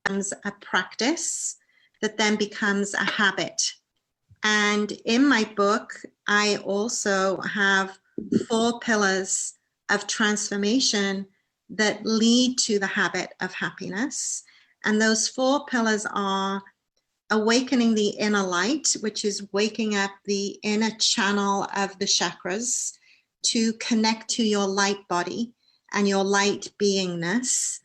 becomes a practice that then becomes a habit. And in my book, I also have 4 pillars of transformation that lead to the habit of happiness. And those 4 pillars are awakening the inner light, which is waking up the inner channel of the chakras to connect to your light body and your light beingness.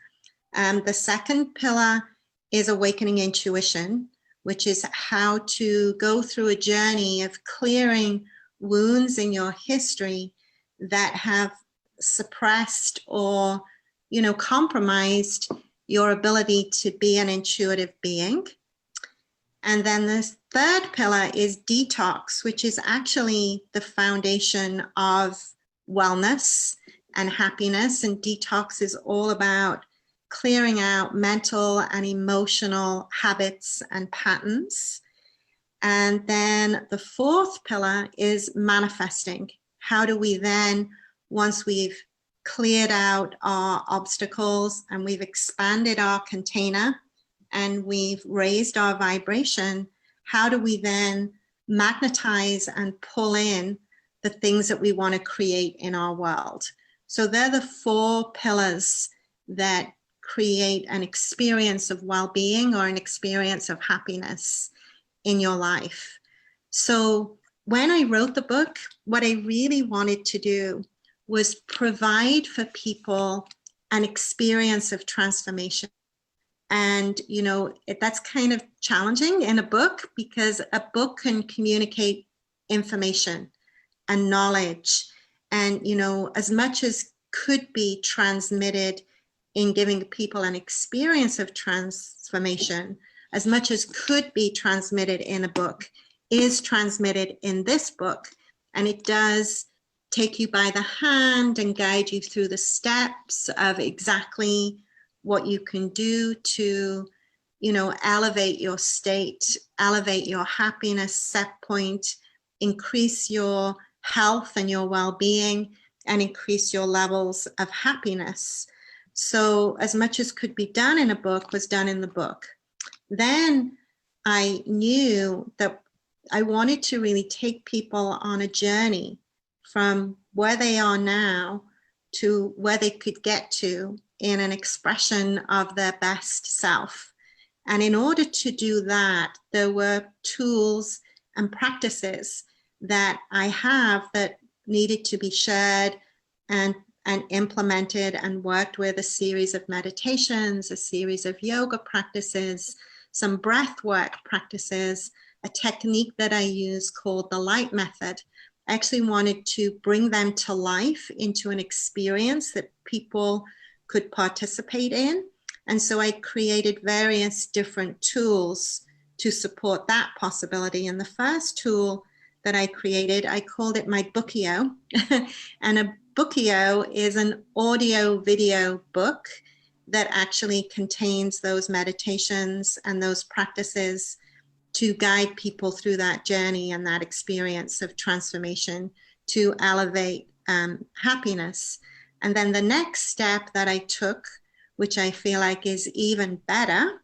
The second pillar is awakening intuition, which is how to go through a journey of clearing wounds in your history that have suppressed or, compromised your ability to be an intuitive being. And then the third pillar is detox, which is actually the foundation of wellness and happiness. And detox is all about clearing out mental and emotional habits and patterns. And then the fourth pillar is manifesting. How do we then, once we've cleared out our obstacles and we've expanded our container and we've raised our vibration, how do we then magnetize and pull in the things that we want to create in our world? So they're the 4 pillars that create an experience of well-being or an experience of happiness in your life. So when I wrote the book, what I really wanted to do was provide for people an experience of transformation. And, that's kind of challenging in a book, because a book can communicate information and knowledge. And, as much as could be transmitted in giving people an experience of transformation, as much as could be transmitted in a book is transmitted in this book. And it does take you by the hand and guide you through the steps of exactly what you can do to, elevate your state, elevate your happiness set point, increase your health and your well-being, and increase your levels of happiness. So as much as could be done in a book was done in the book. Then I knew that I wanted to really take people on a journey from where they are now to where they could get to in an expression of their best self. And in order to do that, there were tools and practices that I have that needed to be shared and implemented and worked with, a series of meditations, a series of yoga practices, some breath work practices, a technique that I use called the light method. I actually wanted to bring them to life into an experience that people could participate in. And so I created various different tools to support that possibility. And the first tool that I created, I called it my Bookio. And a Bookio is an audio video book that actually contains those meditations and those practices to guide people through that journey and that experience of transformation to elevate happiness. And then the next step that I took, which I feel like is even better,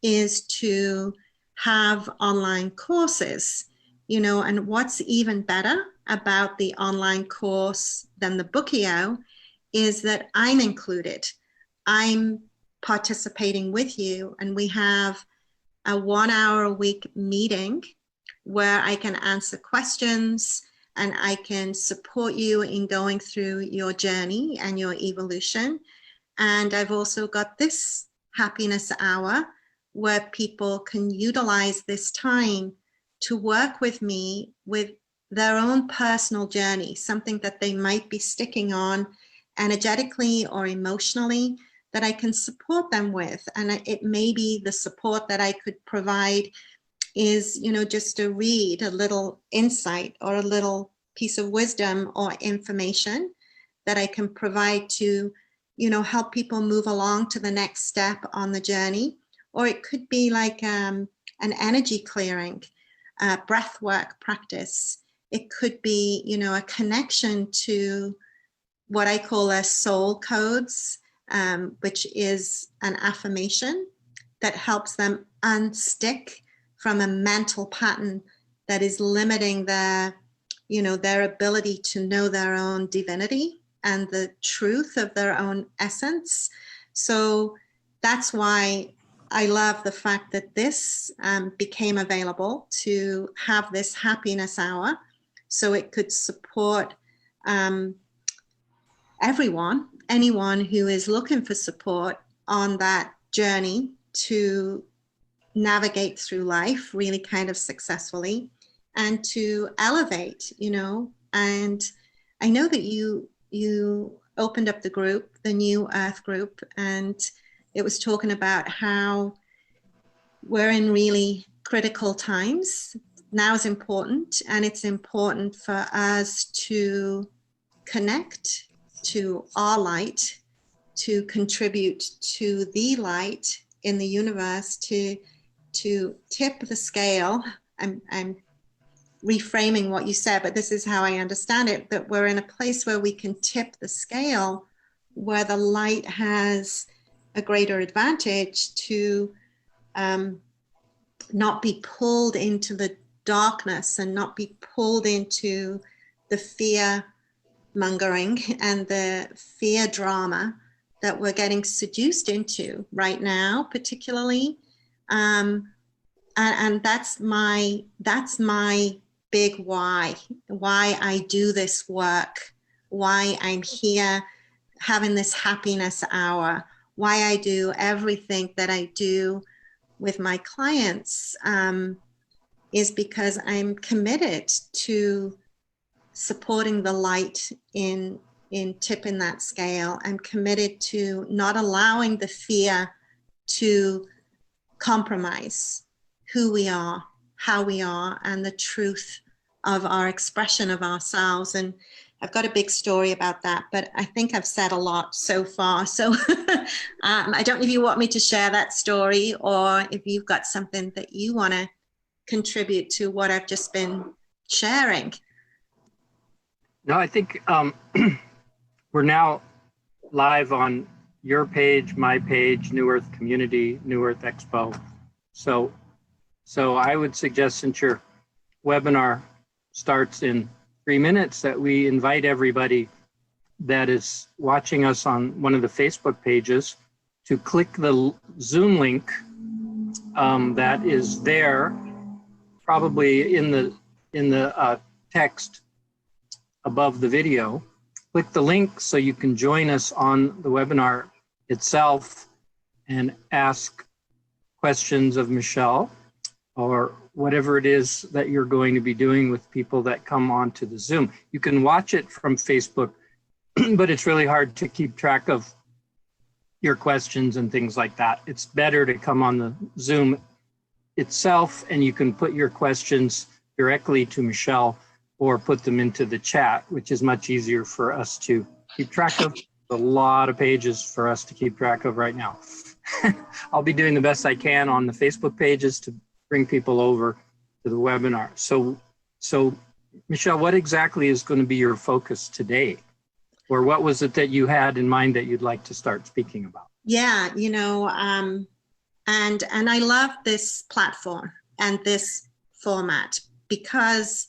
is to have online courses, and what's even better about the online course than the Bookio is that I'm included. I'm participating with you, and we have a 1-hour-a-week meeting where I can answer questions and I can support you in going through your journey and your evolution. And I've also got this happiness hour where people can utilize this time to work with me with their own personal journey, something that they might be sticking on energetically or emotionally, that I can support them with. And it may be the support that I could provide is, just to read a little insight or a little piece of wisdom or information that I can provide to, help people move along to the next step on the journey. Or it could be like an energy clearing, breath work practice. It could be, a connection to what I call soul codes, which is an affirmation that helps them unstick from a mental pattern that is limiting their, their ability to know their own divinity and the truth of their own essence. So that's why I love the fact that this became available to have this happiness hour, so it could support anyone who is looking for support on that journey to navigate through life really kind of successfully and to elevate, and I know that you opened up the group, the New Earth group, and it was talking about how we're in really critical times. Now is important, and it's important for us to connect to our light, to contribute to the light in the universe, to tip the scale. I'm reframing what you said, but this is how I understand it, that we're in a place where we can tip the scale, where the light has a greater advantage to not be pulled into the darkness and not be pulled into the fear mongering and the fear drama that we're getting seduced into right now, particularly. And that's my big why I do this work, why I'm here having this happiness hour, why I do everything that I do with my clients, is because I'm committed to supporting the light in tipping that scale. I'm committed to not allowing the fear to compromise who we are, how we are, and the truth of our expression of ourselves. And I've got a big story about that, but I think I've said a lot so far. So I don't know if you want me to share that story, or if you've got something that you want to contribute to what I've just been sharing. No, I think we're now live on your page, my page, New Earth Community, New Earth Expo. So I would suggest, since your webinar starts in 3 minutes, that we invite everybody that is watching us on one of the Facebook pages to click the Zoom link that is there, probably in the text above the video. Click the link so you can join us on the webinar itself and ask questions of Michelle, or whatever it is that you're going to be doing with people that come onto the Zoom. You can watch it from Facebook, but it's really hard to keep track of your questions and things like that. It's better to come on the Zoom itself, and you can put your questions directly to Michelle or put them into the chat, which is much easier for us to keep track of. A lot of pages for us to keep track of right now. I'll be doing the best I can on the Facebook pages to bring people over to the webinar. So Michelle, what exactly is going to be your focus today? Or what was it that you had in mind that you'd like to start speaking about? Yeah, and I love this platform and this format because,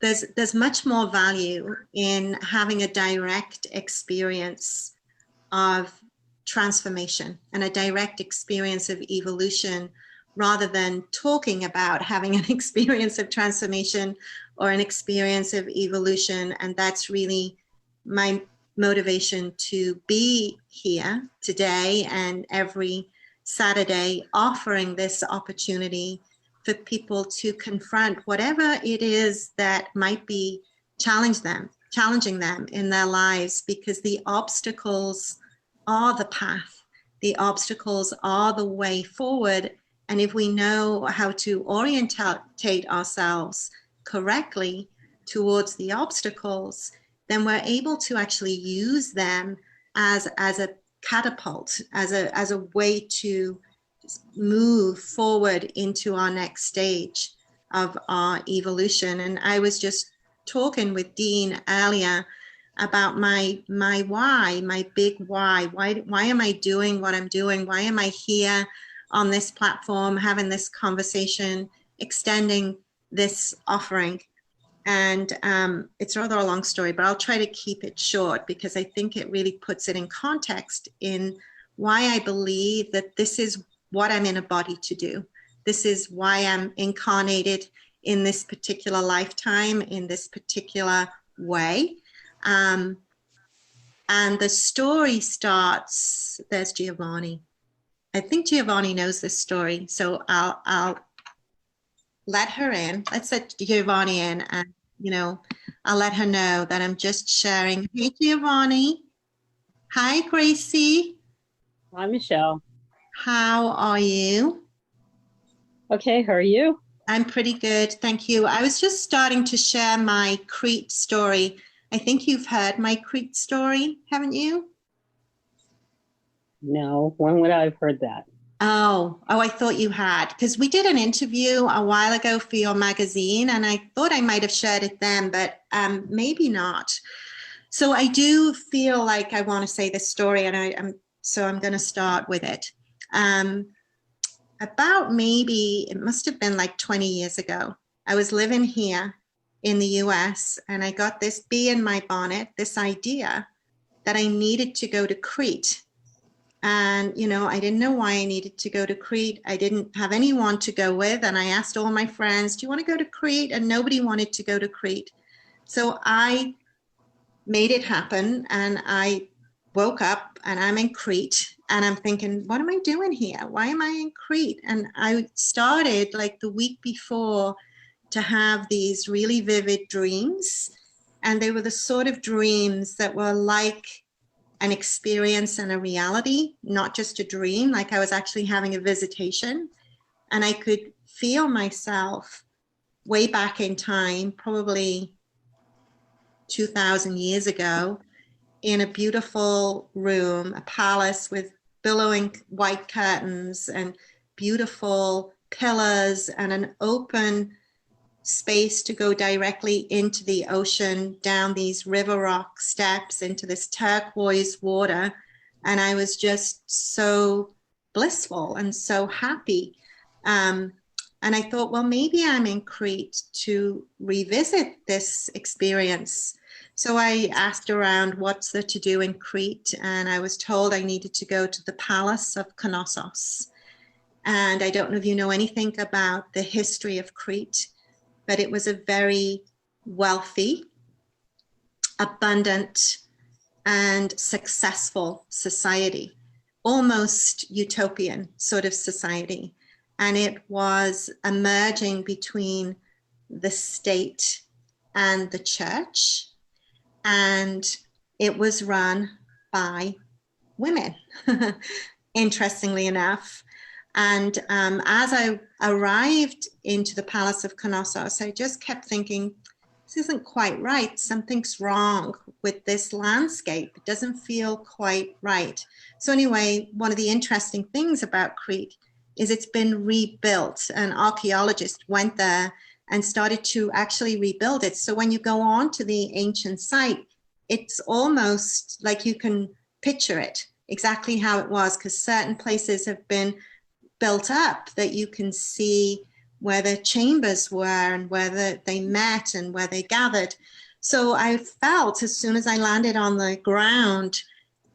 there's much more value in having a direct experience of transformation and a direct experience of evolution, rather than talking about having an experience of transformation or an experience of evolution. And that's really my motivation to be here today and every Saturday, offering this opportunity for people to confront whatever it is that might be challenging them in their lives, because the obstacles are the path. The obstacles are the way forward. And if we know how to orientate ourselves correctly towards the obstacles, then we're able to actually use them as a catapult, as a way to move forward into our next stage of our evolution. And I was just talking with Dean earlier about my why, my big why. Why am I doing what I'm doing? Why am I here on this platform, having this conversation, extending this offering? And it's rather a long story, but I'll try to keep it short because I think it really puts it in context in why I believe that this is what I'm in a body to do. This is why I'm incarnated in this particular lifetime, in this particular way. And the story starts, there's Giovanni. I think Giovanni knows this story, so I'll let her in. Let's let Giovanni in, and I'll let her know that I'm just sharing. Hey, Giovanni. Hi, Gracie. Hi, Michelle. How are you? Okay, how are you? I'm pretty good, thank you. I was just starting to share my Crete story. I think you've heard my Crete story, haven't you? No, when would I have heard that? Oh, I thought you had, because we did an interview a while ago for your magazine, and I thought I might have shared it then, but maybe not. So I do feel like I want to say this story, and I'm going to start with it. About maybe, it must have been like 20 years ago, I was living here in the US, and I got this bee in my bonnet, this idea that I needed to go to Crete. And, I didn't know why I needed to go to Crete. I didn't have anyone to go with. And I asked all my friends, do you want to go to Crete? And nobody wanted to go to Crete. So I made it happen. And I woke up and I'm in Crete. And I'm thinking, what am I doing here? Why am I in Crete? And I started like the week before to have these really vivid dreams. And they were the sort of dreams that were like an experience and a reality, not just a dream, like I was actually having a visitation. And I could feel myself way back in time, probably 2,000 years ago, in a beautiful room, a palace with billowing white curtains and beautiful pillars and an open space to go directly into the ocean, down these river rock steps into this turquoise water. And I was just so blissful and so happy. And I thought, well, maybe I'm in Crete to revisit this experience. So I asked around what's there to do in Crete, and I was told I needed to go to the Palace of Knossos. And I don't know if you know anything about the history of Crete, but it was a very wealthy, abundant, and successful society, almost utopian sort of society. And it was emerging between the state and the church. And it was run by women, interestingly enough. And as I arrived into the Palace of Knossos, I just kept thinking, this isn't quite right. Something's wrong with this landscape. It doesn't feel quite right. So anyway, one of the interesting things about Crete is it's been rebuilt. An archaeologist went there and started to actually rebuild it. So when you go on to the ancient site, it's almost like you can picture it exactly how it was, because certain places have been built up that you can see where the chambers were and where they met and where they gathered. So I felt as soon as I landed on the ground,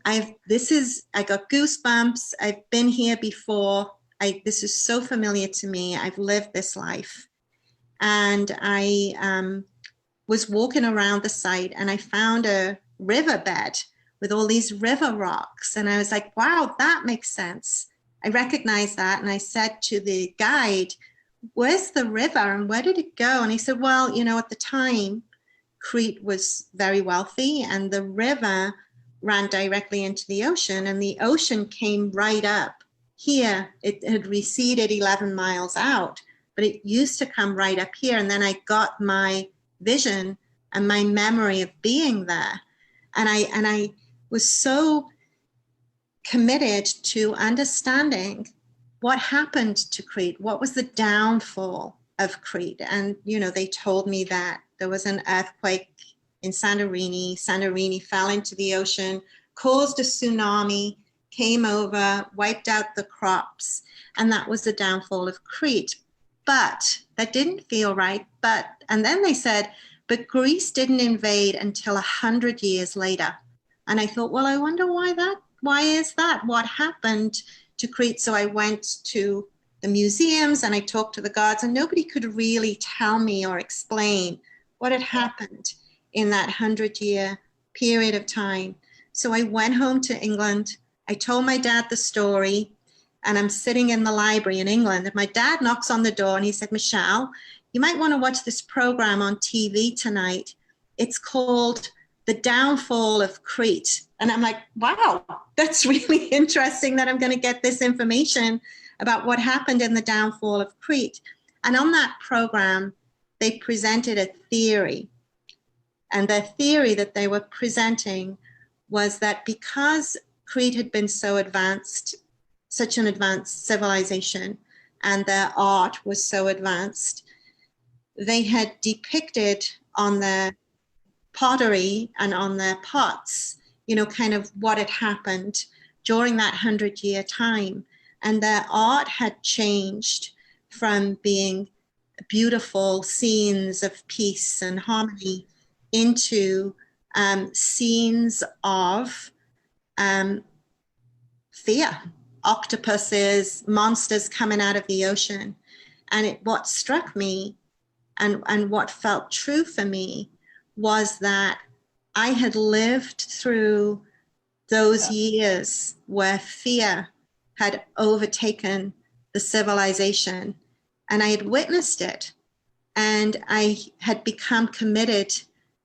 I got goosebumps. I've been here before. This is so familiar to me. I've lived this life. And I was walking around the site and I found a riverbed with all these river rocks. And I was like, wow, that makes sense. I recognized that, and I said to the guide, where's the river and where did it go? And he said, well, at the time, Crete was very wealthy and the river ran directly into the ocean, and the ocean came right up here. It had receded 11 miles out, but it used to come right up here. And then I got my vision and my memory of being there. And I was so committed to understanding what happened to Crete, what was the downfall of Crete. And, they told me that there was an earthquake in Santorini. Santorini fell into the ocean, caused a tsunami, came over, wiped out the crops, and that was the downfall of Crete. But that didn't feel right. And then they said, but Greece didn't invade until 100 years later. And I thought, well, I wonder why is that? What happened to Crete? So I went to the museums and I talked to the guards, and nobody could really tell me or explain what had happened in that 100-year period of time. So I went home to England. I told my dad the story, and I'm sitting in the library in England, and my dad knocks on the door and he said, Michelle, you might want to watch this program on TV tonight. It's called The Downfall of Crete. And I'm like, wow, that's really interesting that I'm going to get this information about what happened in the downfall of Crete. And on that program, they presented a theory. And the theory that they were presenting was that because Crete had been so advanced, such an advanced civilization, and their art was so advanced, they had depicted on their pottery and on their pots, kind of what had happened during that 100-year time. And their art had changed from being beautiful scenes of peace and harmony into scenes of fear, octopuses, monsters coming out of the ocean. And what struck me and what felt true for me was that I had lived through those years where fear had overtaken the civilization, and I had witnessed it, and I had become committed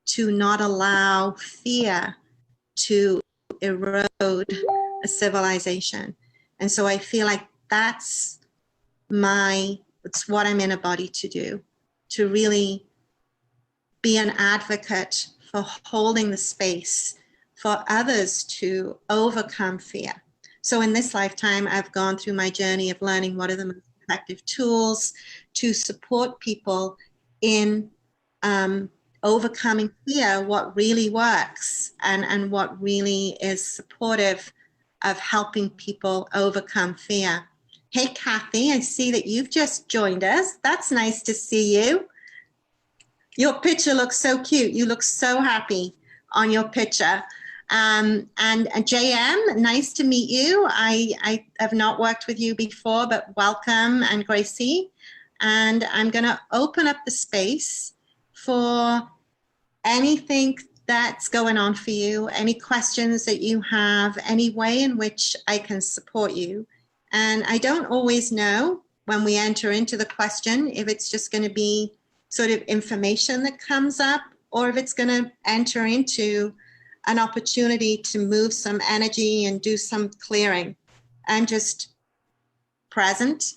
to not allow fear to erode a civilization. And so I feel like it's what I'm in a body to do, to really be an advocate for holding the space for others to overcome fear. So in this lifetime, I've gone through my journey of learning what are the most effective tools to support people in overcoming fear, what really works, and what really is supportive of helping people overcome fear. Hey, Kathy, I see that you've just joined us. That's nice to see you. Your picture looks so cute. You look so happy on your picture. And JM, nice to meet you. I have not worked with you before, but welcome, and Gracie. And I'm going to open up the space for anything that's going on for you, any questions that you have, any way in which I can support you. And I don't always know when we enter into the question if it's just going to be sort of information that comes up, or if it's going to enter into an opportunity to move some energy and do some clearing. I'm just present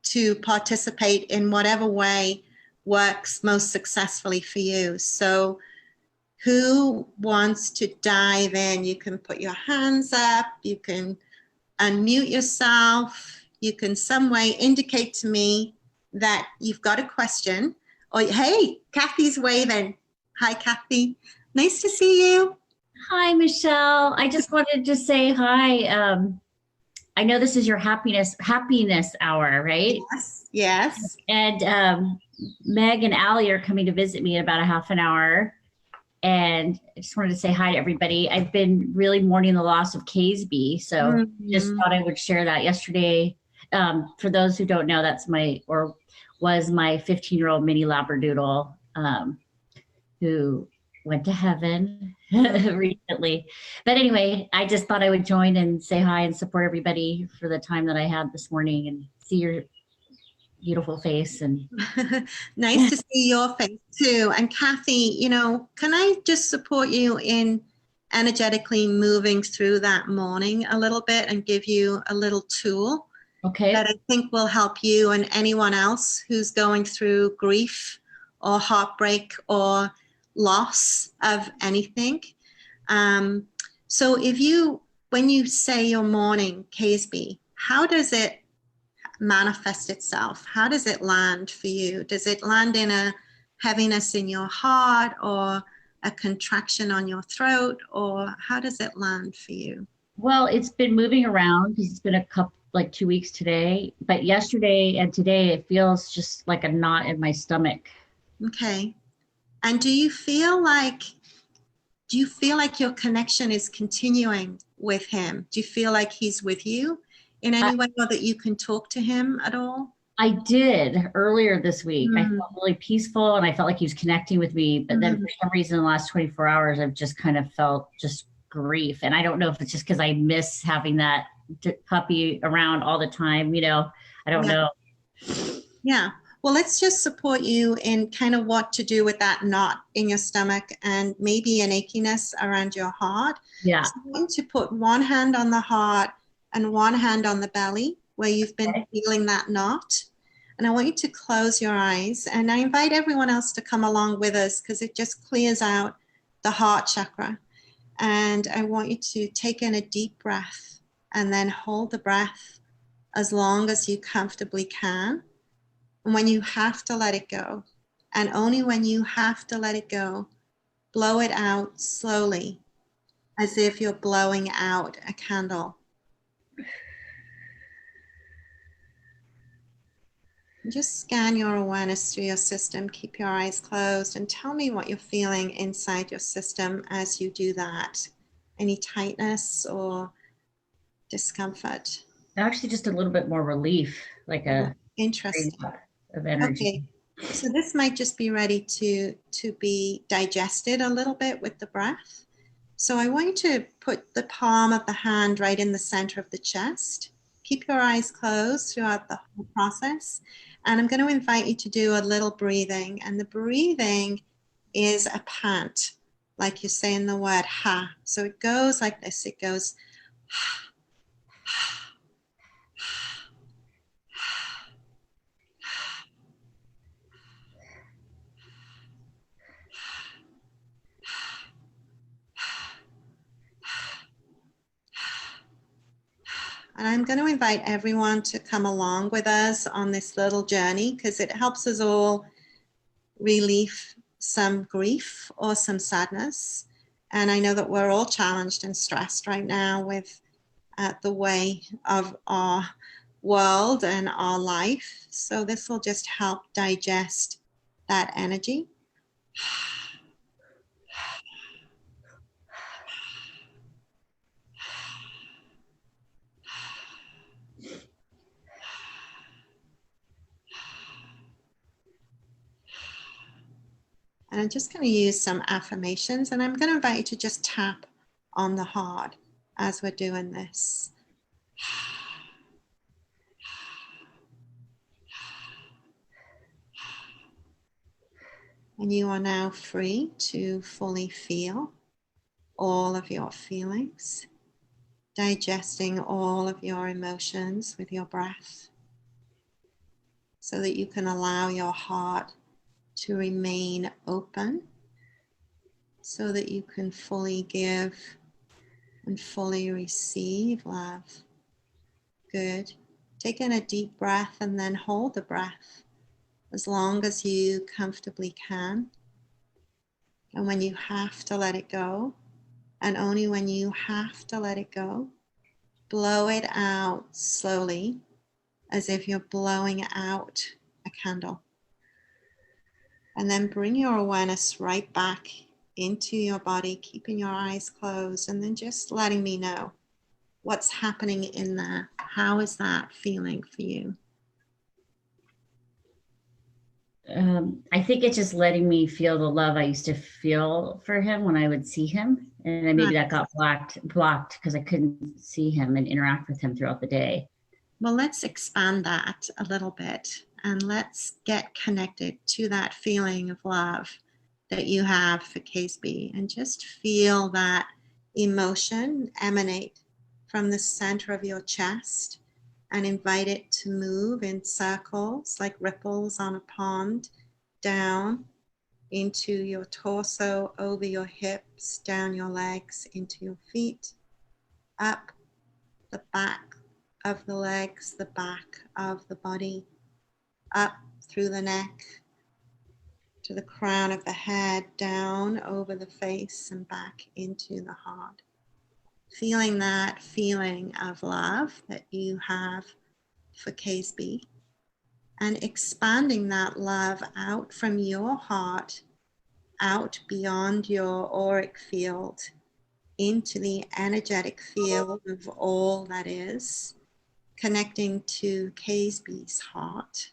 to participate in whatever way works most successfully for you. So who wants to dive in? You can put your hands up, you can unmute yourself, you can some way indicate to me that you've got a question. Or, hey, Kathy's waving. Hi, Kathy. Nice to see you. Hi, Michelle. I just wanted to say hi. I know this is your happiness hour, right? Yes. And Meg and Allie are coming to visit me in about a half an hour. And I just wanted to say hi to everybody. I've been really mourning the loss of Caseby, so just thought I would share that yesterday. For those who don't know, was my 15-year-old mini Labradoodle who went to heaven recently. But anyway, I just thought I would join and say hi and support everybody for the time that I had this morning and see your beautiful face. And nice to see your face too. And Kathy, can I just support you in energetically moving through that morning a little bit and give you a little tool? Okay. That I think will help you and anyone else who's going through grief or heartbreak or loss of anything. So when you say your morning, Caseby, how does it manifest itself? How does it land for you? Does it land in a heaviness in your heart, or a contraction on your throat, or how does it land for you? Well, it's been moving around because it's been a couple, like 2 weeks today. But yesterday and today, it feels just like a knot in my stomach. Okay. And do you feel like your connection is continuing with him? Do you feel like he's with you in any way, or that you can talk to him at all? I did earlier this week. I Mm. felt really peaceful and I felt like he was connecting with me. But then Mm. for some reason, in the last 24 hours, I've just kind of felt just grief. And I don't know if it's just because I miss having that puppy around all the time. I don't Yeah. know. Yeah. Well, let's just support you in kind of what to do with that knot in your stomach and maybe an achiness around your heart. Yeah. So I want to put one hand on the heart and one hand on the belly where you've been Okay. feeling that knot. And I want you to close your eyes. And I invite everyone else to come along with us because it just clears out the heart chakra. And I want you to take in a deep breath and then hold the breath as long as you comfortably can. And when you have to let it go, and only when you have to let it go, blow it out slowly as if you're blowing out a candle. Just scan your awareness through your system. Keep your eyes closed and tell me what you're feeling inside your system as you do that. Any tightness or discomfort? Actually, just a little bit more relief, like a Interesting. rain of energy. Okay. So this might just be ready to be digested a little bit with the breath. So I want you to put the palm of the hand right in the center of the chest. Keep your eyes closed throughout the whole process. And I'm going to invite you to do a little breathing. And the breathing is a pant, like you're saying the word ha. So it goes like this. It goes and I'm going to invite everyone to come along with us on this little journey because it helps us all relieve some grief or some sadness. And I know that we're all challenged and stressed right now with the way of our world and our life. So this will just help digest that energy. And I'm just going to use some affirmations, and I'm going to invite you to just tap on the heart as we're doing this. And you are now free to fully feel all of your feelings, digesting all of your emotions with your breath, so that you can allow your heart to remain open, so that you can fully give and fully receive love. Good. Take in a deep breath and then hold the breath as long as you comfortably can. And when you have to let it go, and only when you have to let it go, blow it out slowly as if you're blowing out a candle. And then bring your awareness right back into your body, keeping your eyes closed, and then just letting me know what's happening in there. How is that feeling for you? I think it's just letting me feel the love I used to feel for him when I would see him. And then maybe that got blocked because I couldn't see him and interact with him throughout the day. Well, let's expand that a little bit and let's get connected to that feeling of love that you have for Caseby, and just feel that emotion emanate from the center of your chest and invite it to move in circles like ripples on a pond down into your torso, over your hips, down your legs, into your feet, up the back of the legs, the back of the body, up through the neck to the crown of the head, down over the face and back into the heart. Feeling that feeling of love that you have for Caseby, and expanding that love out from your heart, out beyond your auric field, into the energetic field of all that is, connecting to Caseby's heart,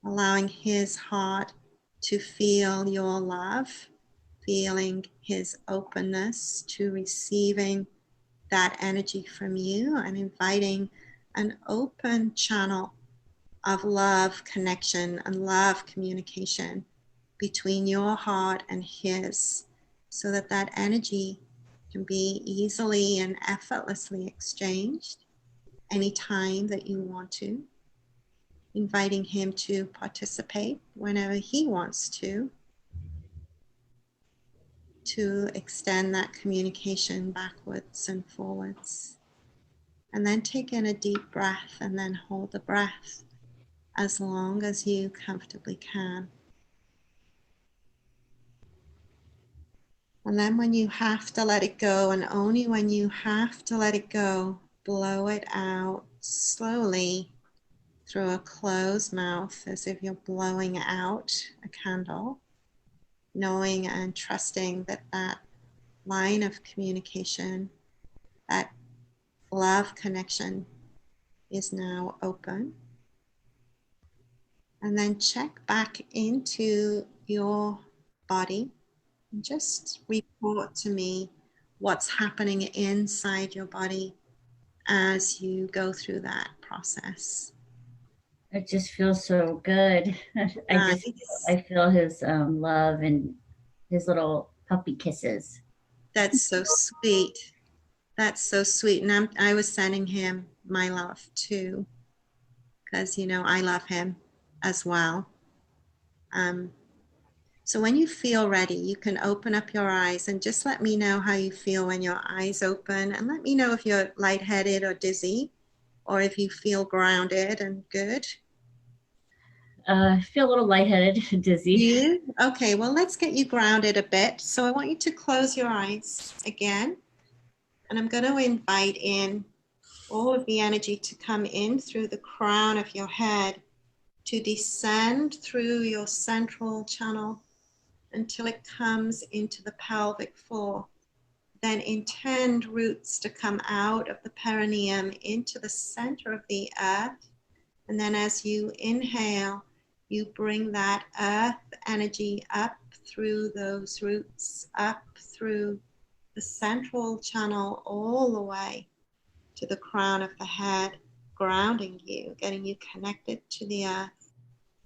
allowing his heart to feel your love, feeling his openness to receiving that energy from you, and inviting an open channel of love connection and love communication between your heart and his, so that that energy can be easily and effortlessly exchanged anytime that you want to, inviting him to participate whenever he wants to extend that communication backwards and forwards. And then take in a deep breath and then hold the breath as long as you comfortably can. And then when you have to let it go, and only when you have to let it go, blow it out slowly through a closed mouth, as if you're blowing out a candle, knowing and trusting that that line of communication, that love connection, is now open. And then check back into your body and just report to me what's happening inside your body as you go through that process. It just feels so good. Nice. I feel his love and his little puppy kisses. That's so sweet. That's so sweet. And I was sending him my love too, because, you know, I love him as well. So when you feel ready, you can open up your eyes and just let me know how you feel when your eyes open, and let me know if you're lightheaded or dizzy, or if you feel grounded and good. I feel a little lightheaded and dizzy. You? Okay, well, let's get you grounded a bit. So I want you to close your eyes again, and I'm going to invite in all of the energy to come in through the crown of your head, to descend through your central channel until it comes into the pelvic floor. Then intend roots to come out of the perineum into the center of the earth. And then as you inhale, you bring that earth energy up through those roots, up through the central channel, all the way to the crown of the head, grounding you, getting you connected to the earth.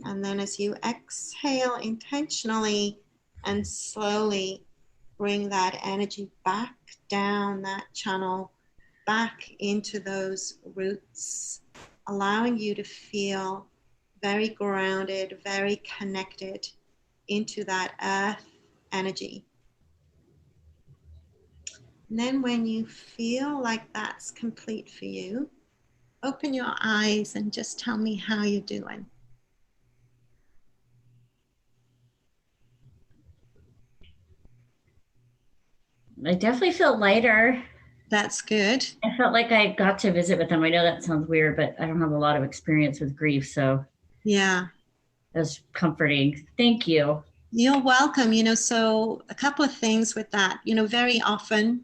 And then as you exhale intentionally and slowly, bring that energy back down that channel, back into those roots, allowing you to feel very grounded, very connected into that earth energy. And then when you feel like that's complete for you, open your eyes and just tell me how you're doing. I definitely feel lighter. That's good. I felt like I got to visit with him. I know that sounds weird, but I don't have a lot of experience with grief, so Yeah. that's comforting. Thank you. You're welcome. You know, so a couple of things with that. You know, very often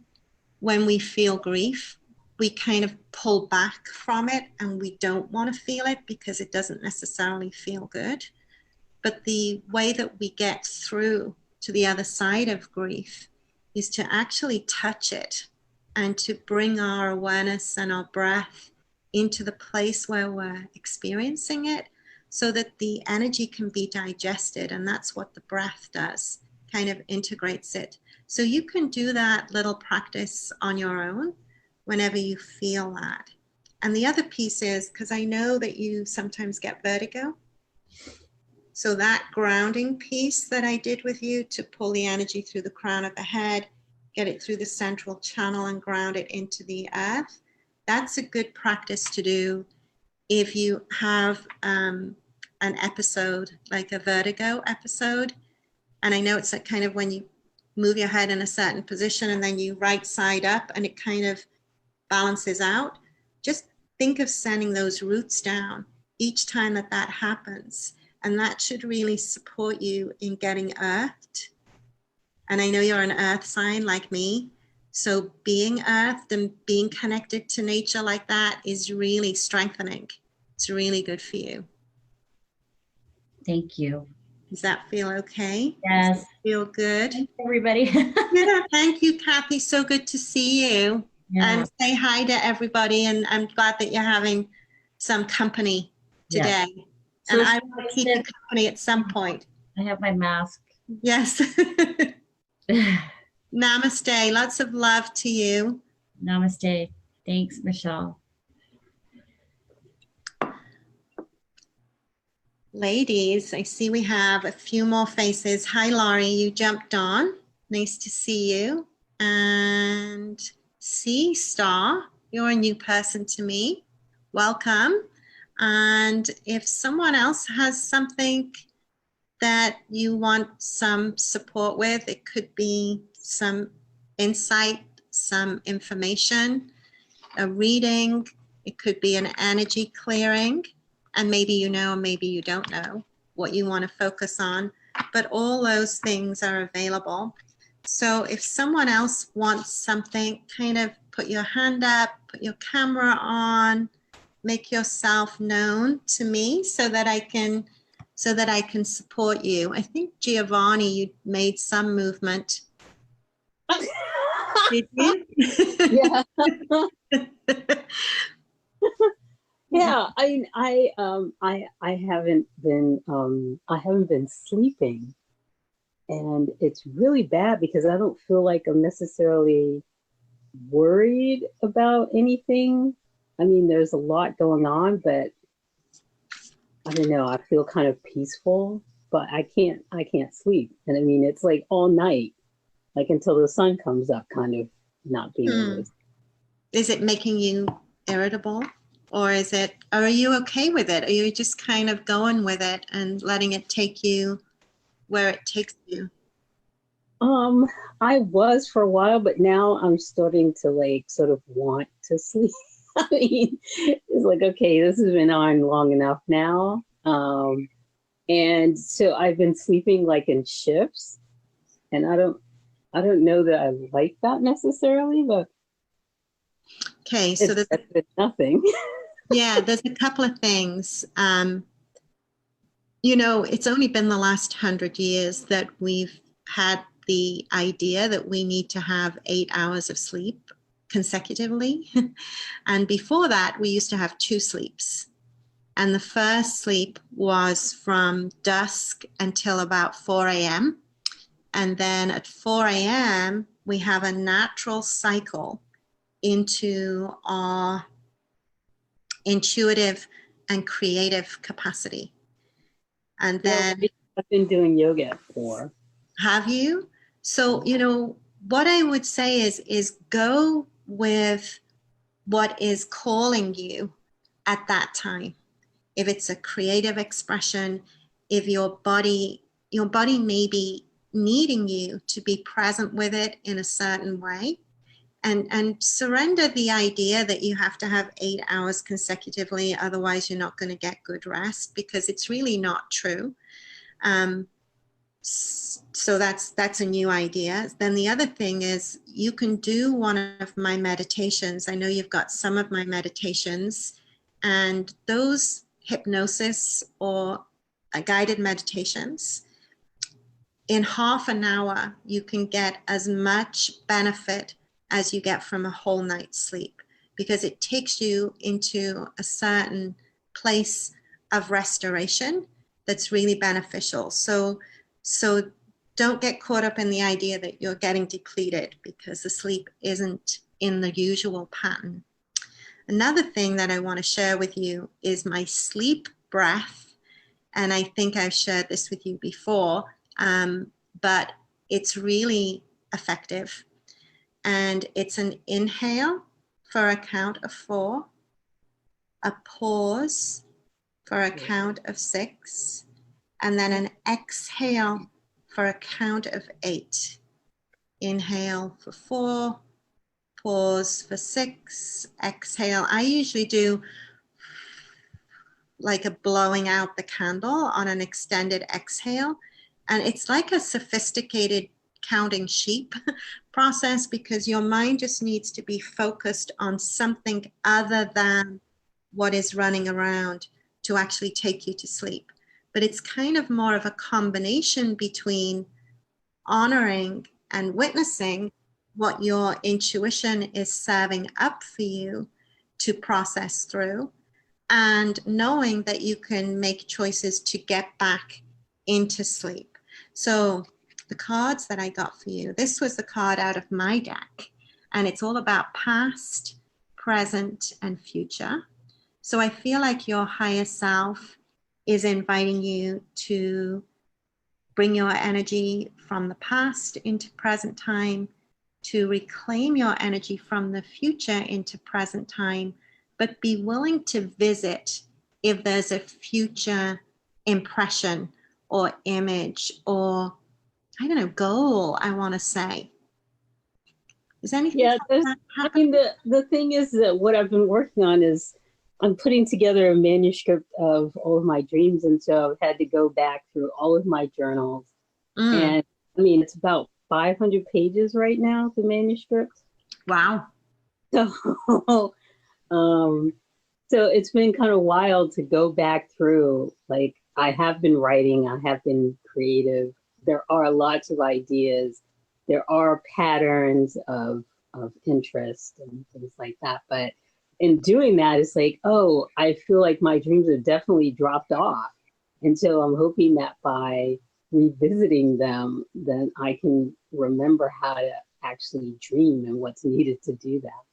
when we feel grief, we kind of pull back from it and we don't want to feel it because it doesn't necessarily feel good. But the way that we get through to the other side of grief is to actually touch it and to bring our awareness and our breath into the place where we're experiencing it, so that the energy can be digested. And that's what the breath does, kind of integrates it. So you can do that little practice on your own whenever you feel that. And the other piece is, because I know that you sometimes get vertigo, so that grounding piece that I did with you to pull the energy through the crown of the head, get it through the central channel and ground it into the earth, that's a good practice to do if you have an episode, like a vertigo episode. And I know it's like kind of when you move your head in a certain position and then you right side up and it kind of balances out. Just think of sending those roots down each time that that happens. And that should really support you in getting earthed. And I know you're an earth sign like me. So being earthed and being connected to nature like that is really strengthening. It's really good for you. Thank you. Does that feel okay? Yes. Does it feel good? Thanks, everybody. Yeah, thank you, Kathy. So good to see you. Yeah. And say hi to everybody. And I'm glad that you're having some company today. Yes. And So I will keep you company at some point. I have my mask. Yes. Namaste. Lots of love to you. Namaste. Thanks, Michelle. Ladies, I see we have a few more faces. Hi, Laurie. You jumped on. Nice to see you. And C Star, you're a new person to me. Welcome. And if someone else has something that you want some support with, it could be some insight, some information, a reading, it could be an energy clearing, and maybe you know, maybe you don't know what you want to focus on, but all those things are available. So if someone else wants something, kind of put your hand up, put your camera on, make yourself known to me so that I can support you. I think Giovanni, you made some movement. Did you? Yeah. Yeah, I haven't been sleeping, and it's really bad because I don't feel like I'm necessarily worried about anything. I mean, there's a lot going on, but I don't know, I feel kind of peaceful, but I can't sleep. And I mean, it's like all night, like until the sun comes up, kind of not being able to. Is it making you irritable? Or are you okay with it? Are you just kind of going with it and letting it take you where it takes you? I was for a while, but now I'm starting to like sort of want to sleep. I mean, it's like, okay, this has been on long enough now. And so I've been sleeping like in shifts, and I don't know that I like that necessarily, but Okay, so it's better than nothing. yeah, there's a couple of things. You know, it's only been the last 100 years that we've had the idea that we need to have 8 hours of sleep consecutively. And before that, we used to have 2 sleeps. And the first sleep was from dusk until about 4 a.m. And then at 4 a.m., we have a natural cycle into our intuitive and creative capacity. And then I've been doing yoga for. have you? So, you know, what I would say is go with what is calling you at that time. If it's a creative expression, if your body may be needing you to be present with it in a certain way, and surrender the idea that you have to have 8 hours consecutively, otherwise you're not going to get good rest, because it's really not true. So that's a new idea. Then the other thing is you can do one of my meditations. I know you've got some of my meditations, and those hypnosis or guided meditations, in half an hour, you can get as much benefit as you get from a whole night's sleep, because it takes you into a certain place of restoration that's really beneficial. So don't get caught up in the idea that you're getting depleted, because the sleep isn't in the usual pattern. Another thing that I want to share with you is my sleep breath. And I think I've shared this with you before, but it's really effective. And it's an inhale for a count of 4, a pause for a count of 6, and then an exhale for a count of 8. Inhale for 4, pause for 6, exhale. I usually do like a blowing out the candle on an extended exhale. And it's like a sophisticated counting sheep process, because your mind just needs to be focused on something other than what is running around to actually take you to sleep. But it's kind of more of a combination between honoring and witnessing what your intuition is serving up for you to process through, and knowing that you can make choices to get back into sleep. So the cards that I got for you, this was the card out of my deck, and it's all about past, present, and future. So I feel like your higher self is inviting you to bring your energy from the past into present time, to reclaim your energy from the future into present time, but be willing to visit if there's a future impression or image or, I don't know, goal, I want to say. Is anything Yeah, like that I happening? mean, the thing is that what I've been working on is I'm putting together a manuscript of all of my dreams. And so I've had to go back through all of my journals. And I mean, it's about 500 pages right now, the manuscript. Wow. So, so it's been kind of wild to go back through. Like, I have been writing, I have been creative. There are lots of ideas. There are patterns of interest and things like that. But in doing that, it's like, oh, I feel like my dreams have definitely dropped off. And so I'm hoping that by revisiting them, then I can remember how to actually dream and what's needed to do that.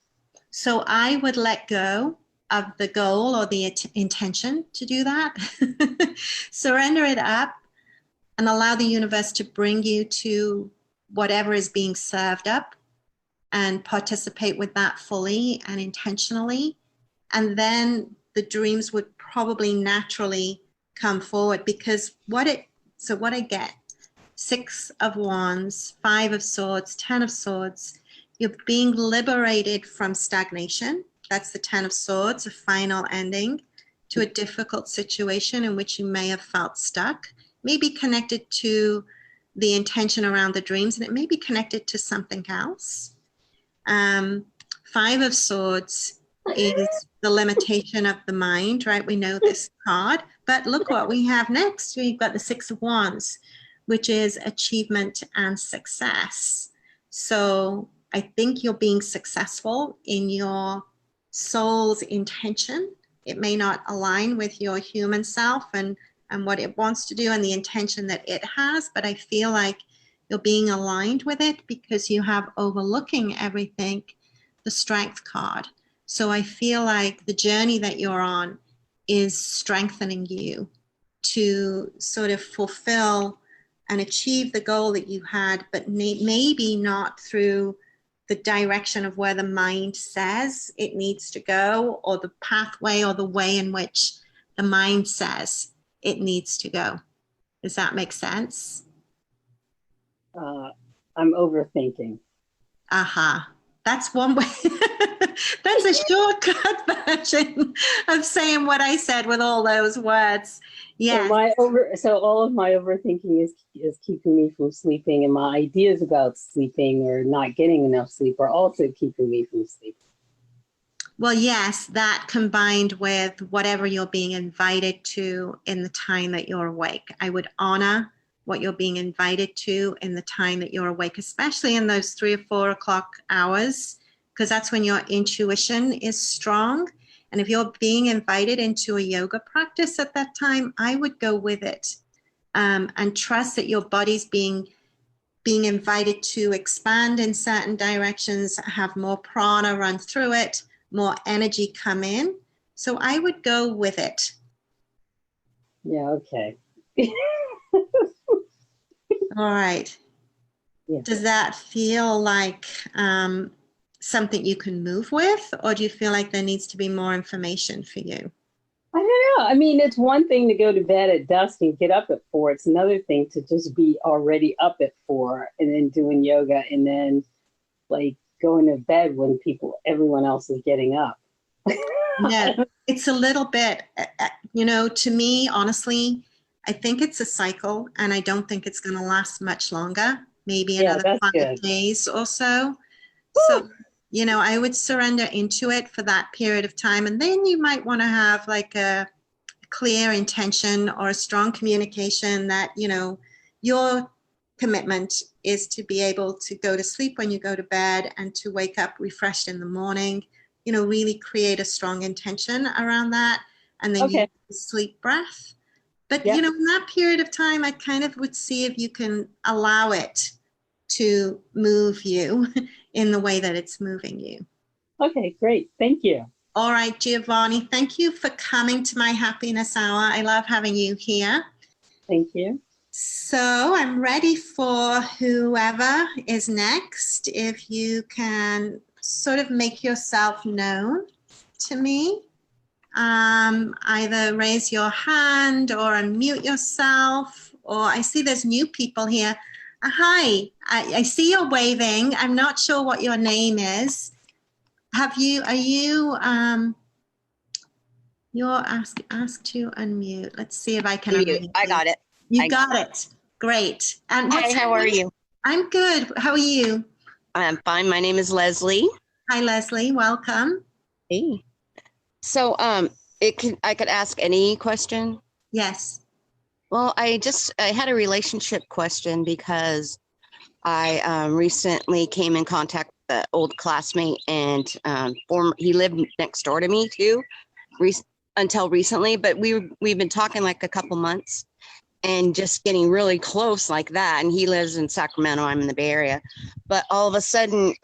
So I would let go of the goal or the intention to do that. Surrender it up and allow the universe to bring you to whatever is being served up, and participate with that fully and intentionally. And then the dreams would probably naturally come forward, because what I get, 6 of Wands, 5 of Swords, 10 of Swords, you're being liberated from stagnation. That's the 10 of Swords, a final ending to a difficult situation in which you may have felt stuck, maybe connected to the intention around the dreams, and it may be connected to something else. 5 of Swords is the limitation of the mind, right? We know this card, but look what we have next. We've got the 6 of Wands, which is achievement and success. So I think you're being successful in your soul's intention. It may not align with your human self and what it wants to do and the intention that it has, but I feel like you're being aligned with it because you have overlooking everything, the Strength card. So I feel like the journey that you're on is strengthening you to sort of fulfill and achieve the goal that you had, but maybe not through the direction of where the mind says it needs to go, or the pathway or the way in which the mind says it needs to go. Does that make sense? I'm overthinking. Aha. That's one way. That's a shortcut version of saying what I said with all those words. Yeah. So all of my overthinking is keeping me from sleeping, and my ideas about sleeping or not getting enough sleep are also keeping me from sleeping. Well, yes, that combined with whatever you're being invited to in the time that you're awake. I would honor what you're being invited to in the time that you're awake, especially in those 3 or 4 o'clock hours, because that's when your intuition is strong. And if you're being invited into a yoga practice at that time, I would go with it, and trust that your body's being invited to expand in certain directions, have more prana run through it, more energy come in. So I would go with it. Yeah, okay. All right. Yeah. Does that feel like something you can move with, or do you feel like there needs to be more information for you? I don't know. I mean, it's one thing to go to bed at dusk and get up at 4. It's another thing to just be already up at 4 and then doing yoga and then like going to bed when everyone else is getting up. Yeah, it's a little bit, to me, honestly, I think it's a cycle and I don't think it's going to last much longer, maybe Yeah, another that's 5 good. days or so. So, I would surrender into it for that period of time. And then you might want to have like a clear intention or a strong communication that, your commitment is to be able to go to sleep when you go to bed and to wake up refreshed in the morning. Really create a strong intention around that. And then you Okay. sleep breath. But, Yep. in that period of time, I kind of would see if you can allow it to move you in the way that it's moving you. Okay, great. Thank you. All right, Giovanni, thank you for coming to my happiness hour. I love having you here. Thank you. So I'm ready for whoever is next. If you can sort of make yourself known to me, either raise your hand or unmute yourself, or I see there's new people here. Hi, I see you're waving. I'm not sure what your name is. You're asked to unmute. Let's see if I can unmute. I got it. You got it. Great. And Hi, how are you? I'm good. How are you? I'm fine. My name is Leslie. Hi, Leslie. Welcome. Hey. So, I could ask any question. Yes. Well, I had a relationship question because I recently came in contact with an old classmate, and he lived next door to me too, until recently. But we've been talking like a couple months, and just getting really close like that. And he lives in Sacramento. I'm in the Bay Area. But all of a sudden,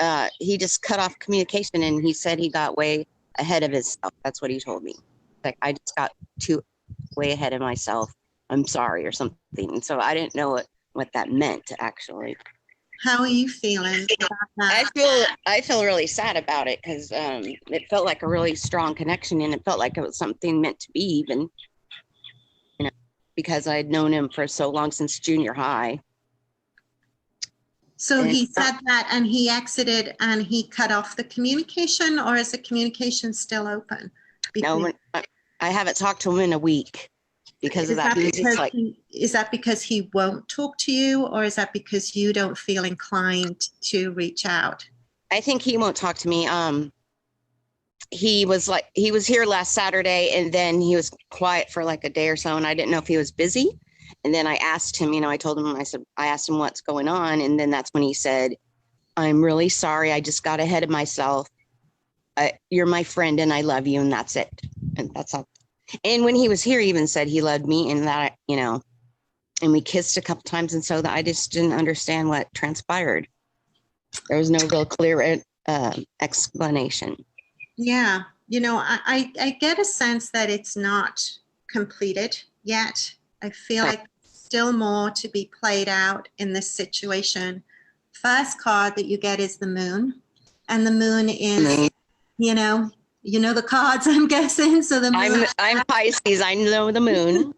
he just cut off communication, and he said he got way ahead of himself. That's what he told me. Like, I just got way ahead of myself. I'm sorry, or something. And so I didn't know what that meant, actually. How are you feeling about that? I feel really sad about it because it felt like a really strong connection, and it felt like it was something meant to be, even, because I'd known him for so long, since junior high. So he said that and he exited and he cut off the communication, or is the communication still open? No, I haven't talked to him in a week because of that. Is that because he won't talk to you, or is that because you don't feel inclined to reach out? I think he won't talk to me. He was here last Saturday, and then he was quiet for like a day or so, and I didn't know if he was busy. And then I asked him, I asked him what's going on. And then that's when he said, I'm really sorry. I just got ahead of myself. You're my friend and I love you, and that's it. And that's all. And when he was here, he even said he loved me, and that, and we kissed a couple times. And so that I just didn't understand what transpired. There was no real clear explanation. Yeah. I get a sense that it's not completed yet. I feel like still more to be played out in this situation. First card that you get is the moon, and the moon is, the cards, I'm guessing. So the moon. I'm Pisces. I know the moon.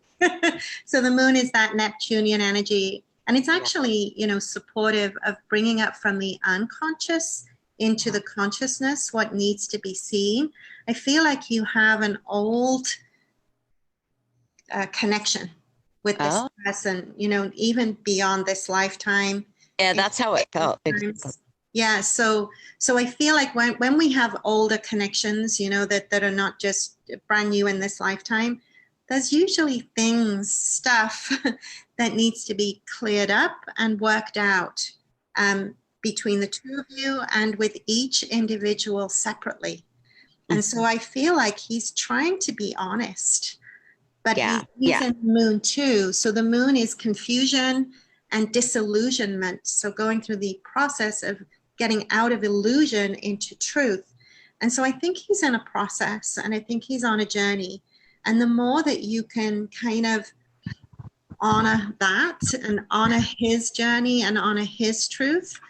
So the moon is that Neptunian energy, and it's actually, supportive of bringing up from the unconscious into the consciousness what needs to be seen. I feel like you have an old connection with this person, even beyond this lifetime. Yeah, that's how it felt. Yeah, so I feel like when we have older connections, that are not just brand new in this lifetime, there's usually stuff that needs to be cleared up and worked out between the two of you and with each individual separately. And so I feel like he's trying to be honest, but he's in the moon too. So the moon is confusion and disillusionment. So going through the process of getting out of illusion into truth. And so I think he's in a process, and I think he's on a journey. And the more that you can kind of honor that and honor his journey and honor his truth,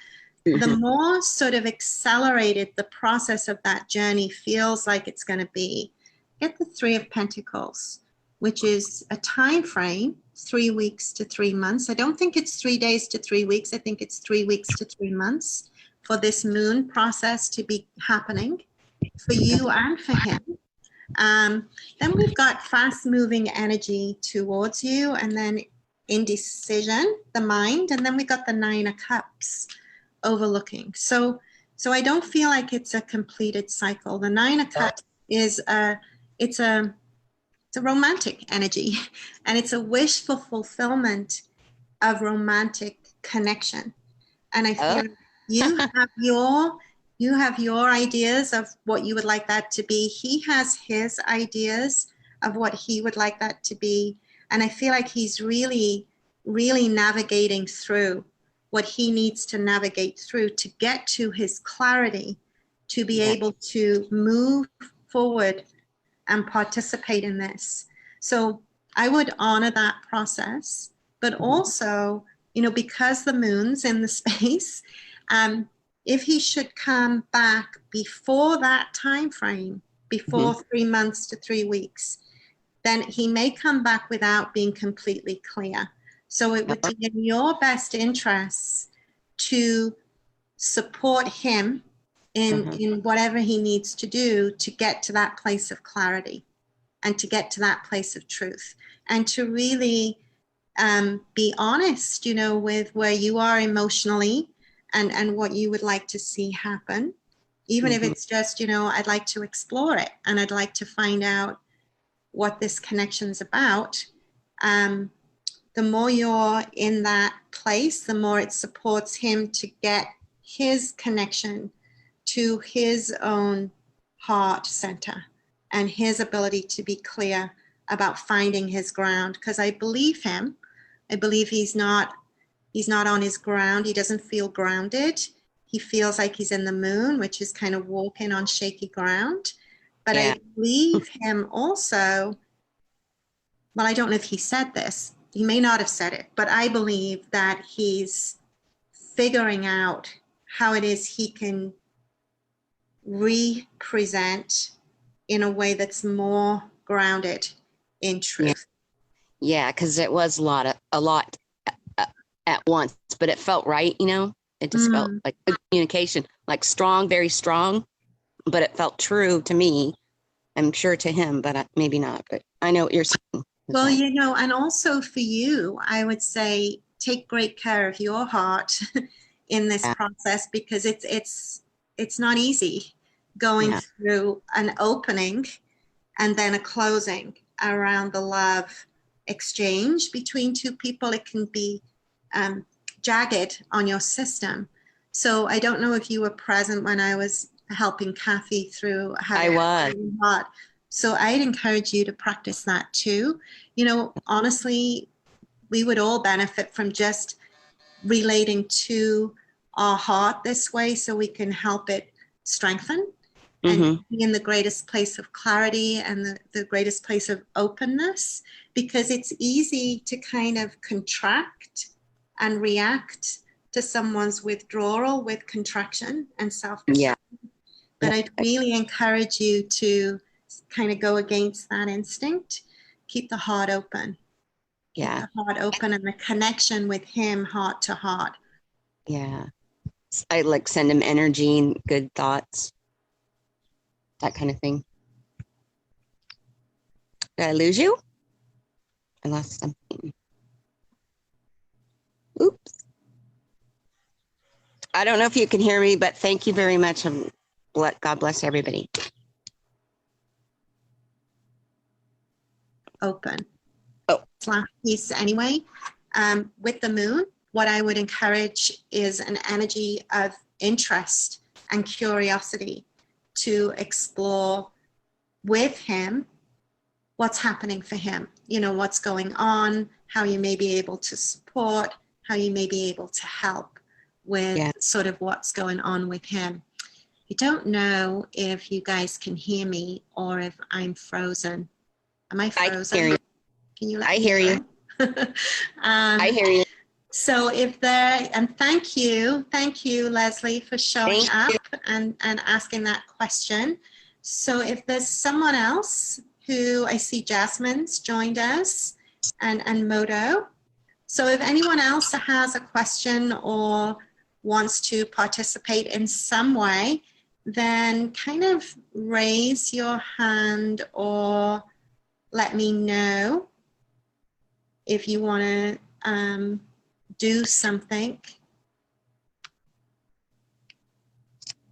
the more sort of accelerated the process of that journey feels like it's going to be. Get the 3 of Pentacles. which is a time frame, 3 weeks to 3 months. I don't think it's 3 days to 3 weeks. I think it's 3 weeks to 3 months for this moon process to be happening for you and for him. Then we've got fast moving energy towards you, and then indecision, the mind, and then we got the 9 of Cups overlooking. So I don't feel like it's a completed cycle. The 9 of Cups is it's a romantic energy, and it's a wish for fulfillment of romantic connection. And I feel you have your ideas of what you would like that to be. He has his ideas of what he would like that to be. And I feel like he's really, really navigating through what he needs to navigate through to get to his clarity, to be able to move forward and participate in this. So I would honor that process, but also, you know, because the moon's in the space, if he should come back before that time frame, before 3 months to 3 weeks, then he may come back without being completely clear. So it would be in your best interests to support him in whatever he needs to do to get to that place of clarity and to get to that place of truth, and to really be honest, you know, with where you are emotionally and what you would like to see happen. Even if it's just, you know, I'd like to explore it and I'd like to find out what this connection's about. The more you're in that place, the more it supports him to get his connection to his own heart center and his ability to be clear about finding his ground. Because I believe him. I believe he's not on his ground. He doesn't feel grounded. He feels like he's in the moon, which is kind of walking on shaky ground. But I believe him also, well, I don't know if he said this. He may not have said it, but I believe that he's figuring out how it is he can represent in a way that's more grounded in truth. Yeah, because it was a lot at once, but it felt right, you know? It just felt like good communication, like strong, very strong, but it felt true to me. I'm sure to him, but maybe not. But I know what you're saying. Well, you know, and also for you, I would say take great care of your heart in this process, because it's not easy going through an opening and then a closing around the love exchange between two people. It can be jagged on your system. So I don't know if you were present when I was helping Kathy through her heart. So I'd encourage you to practice that too. You know, honestly, we would all benefit from just relating to our heart this way so we can help it strengthen and be in the greatest place of clarity and the greatest place of openness, because it's easy to kind of contract and react to someone's withdrawal with contraction and self-destruction. But I'd really encourage you to kind of go against that instinct. Keep the heart open. Keep the heart open and the connection with him, heart to heart. Yeah. I like send him energy and good thoughts. That kind of thing. Did I lose you? I lost something. Oops. I don't know if you can hear me, but thank you very much. God bless everybody. Open. Oh. Last piece anyway. With the moon, what I would encourage is an energy of interest and curiosity to explore with him what's happening for him, you know, what's going on, how you may be able to support, how you may be able to help with sort of what's going on with him. I don't know if you guys can hear me or if I'm frozen. Am I frozen? I hear you. Can you let I me hear know? you. I hear you. So if there, and thank you, Leslie, for showing up and asking that question. So if there's someone else who I see Jasmine's joined us, and Modo. So if anyone else has a question or wants to participate in some way, then kind of raise your hand or let me know if you want to do something.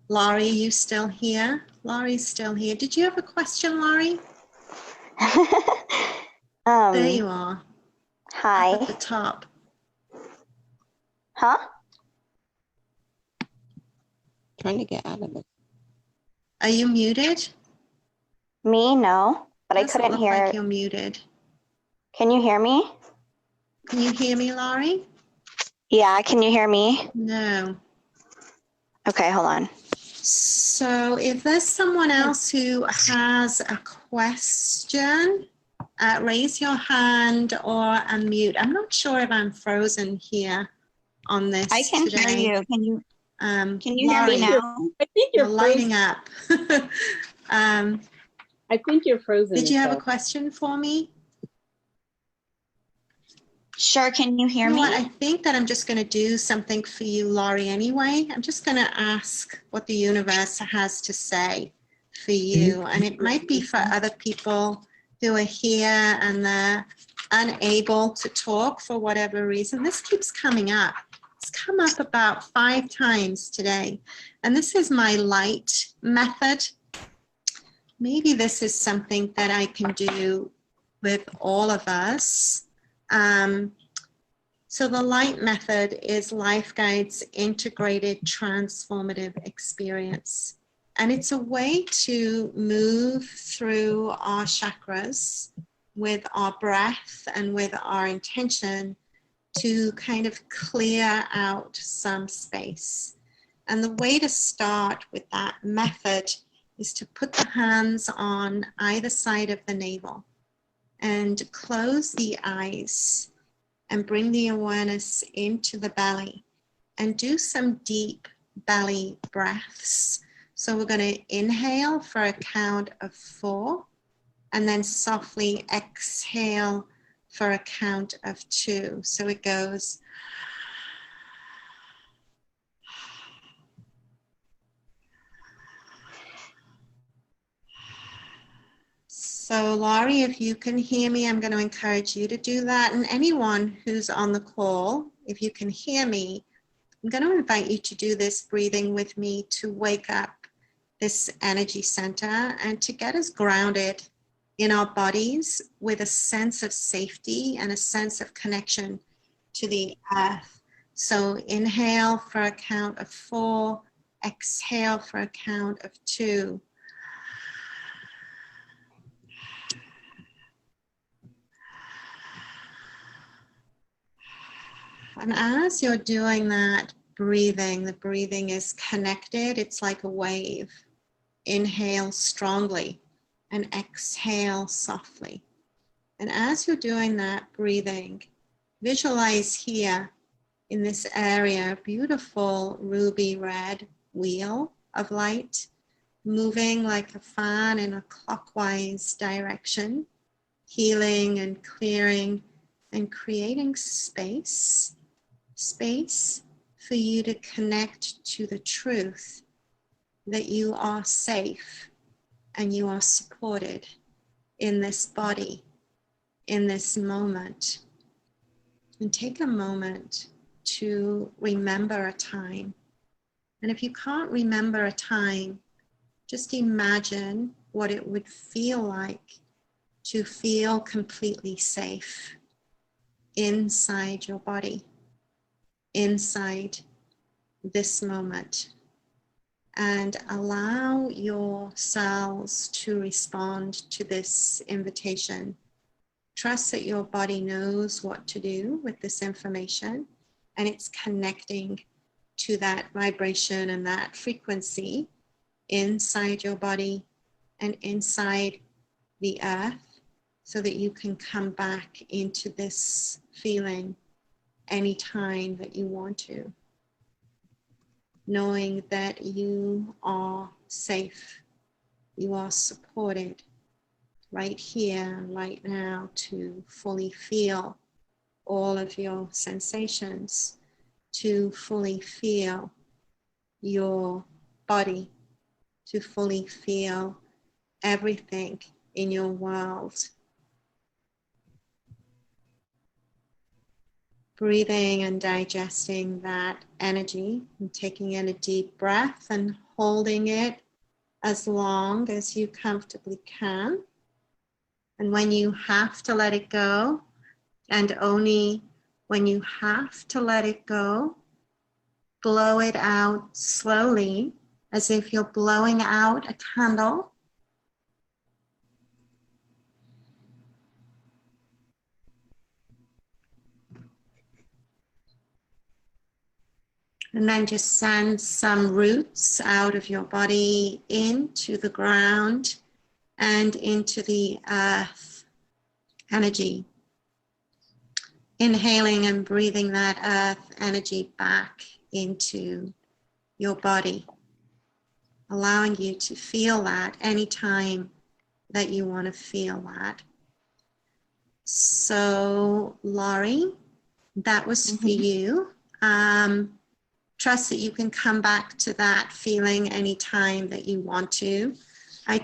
Laurie, you still here? Laurie's still here. Did you have a question, Laurie? There you are. Hi. Up at the top. Huh? Trying to get out of it. Are you muted? Me? No, but I Doesn't couldn't look hear. like you're muted. Can you hear me? Can you hear me, Laurie? Yeah, can you hear me? No. Okay, hold on. So if there's someone else who has a question, raise your hand or unmute. I'm not sure if I'm frozen here on this I can today. hear you. Can you hear Laurie, me now? I think you're you're lighting frozen. up. I think you're frozen. Did you have a Michelle. question for me? Sure, can you hear You know me? what? I think that I'm just going to do something for you, Laurie, anyway. I'm just going to ask what the universe has to say for you. And it might be for other people who are here and they're unable to talk for whatever reason. This keeps coming up. It's come up about 5 times today. And this is my light method. Maybe this is something that I can do with all of us. So the light method is Life Guide's integrated transformative experience. And it's a way to move through our chakras with our breath and with our intention to kind of clear out some space. And the way to start with that method is to put the hands on either side of the navel and close the eyes and bring the awareness into the belly and do some deep belly breaths. So we're going to inhale for a count of 4 and then softly exhale for a count of 2. So it goes. So Laurie, if you can hear me, I'm going to encourage you to do that. And anyone who's on the call, if you can hear me, I'm going to invite you to do this breathing with me to wake up this energy center and to get us grounded in our bodies with a sense of safety and a sense of connection to the earth. So inhale for a count of 4, exhale for a count of 2. And as you're doing that breathing, the breathing is connected. It's like a wave. Inhale strongly and exhale softly. And as you're doing that breathing, visualize here in this area, a beautiful ruby red wheel of light moving like a fan in a clockwise direction, healing and clearing and creating space for you to connect to the truth that you are safe and you are supported in this body, in this moment. And take a moment to remember a time. And if you can't remember a time, just imagine what it would feel like to feel completely safe inside your body, inside this moment, and allow your cells to respond to this invitation. Trust that your body knows what to do with this information and it's connecting to that vibration and that frequency inside your body and inside the earth so that you can come back into this feeling anytime that you want to, knowing that you are safe, you are supported, right here, right now, to fully feel all of your sensations, to fully feel your body, to fully feel everything in your world. Breathing and digesting that energy and taking in a deep breath and holding it as long as you comfortably can. And when you have to let it go, and only when you have to let it go, blow it out slowly, as if you're blowing out a candle. And then just send some roots out of your body into the ground and into the earth energy. Inhaling and breathing that earth energy back into your body, allowing you to feel that anytime that you want to feel that. So, Laurie, that was for you. Trust that you can come back to that feeling anytime that you want to. I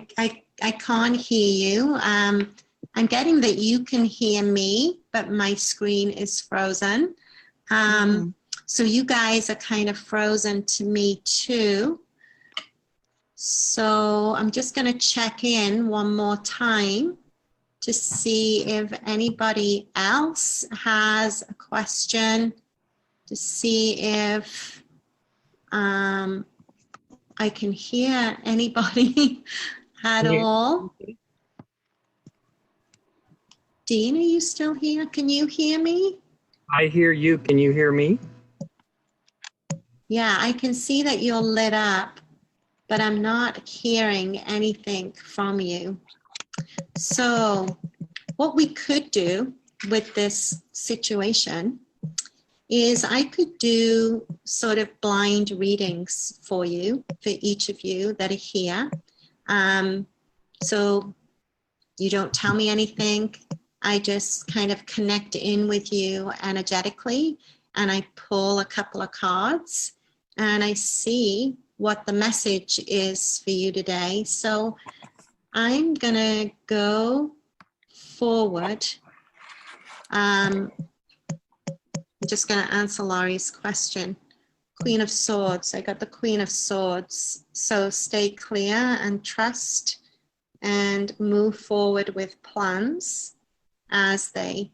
can't hear you. I'm getting that you can hear me, but my screen is frozen. So you guys are kind of frozen to me too. So I'm just going to check in one more time to see if anybody else has a question, to see if I can hear anybody at all. Dean, are you still here? Can you hear me? I hear you. Can you hear me? Yeah, I can see that you're lit up, but I'm not hearing anything from you. So what we could do with this situation is I could do sort of blind readings for you, for each of you that are here. So you don't tell me anything. I just kind of connect in with you energetically, and I pull a couple of cards and I see what the message is for you today. So I'm gonna go forward. I'm just gonna answer Laurie's question. Queen of Swords, I got the Queen of Swords. So stay clear and trust and move forward with plans as they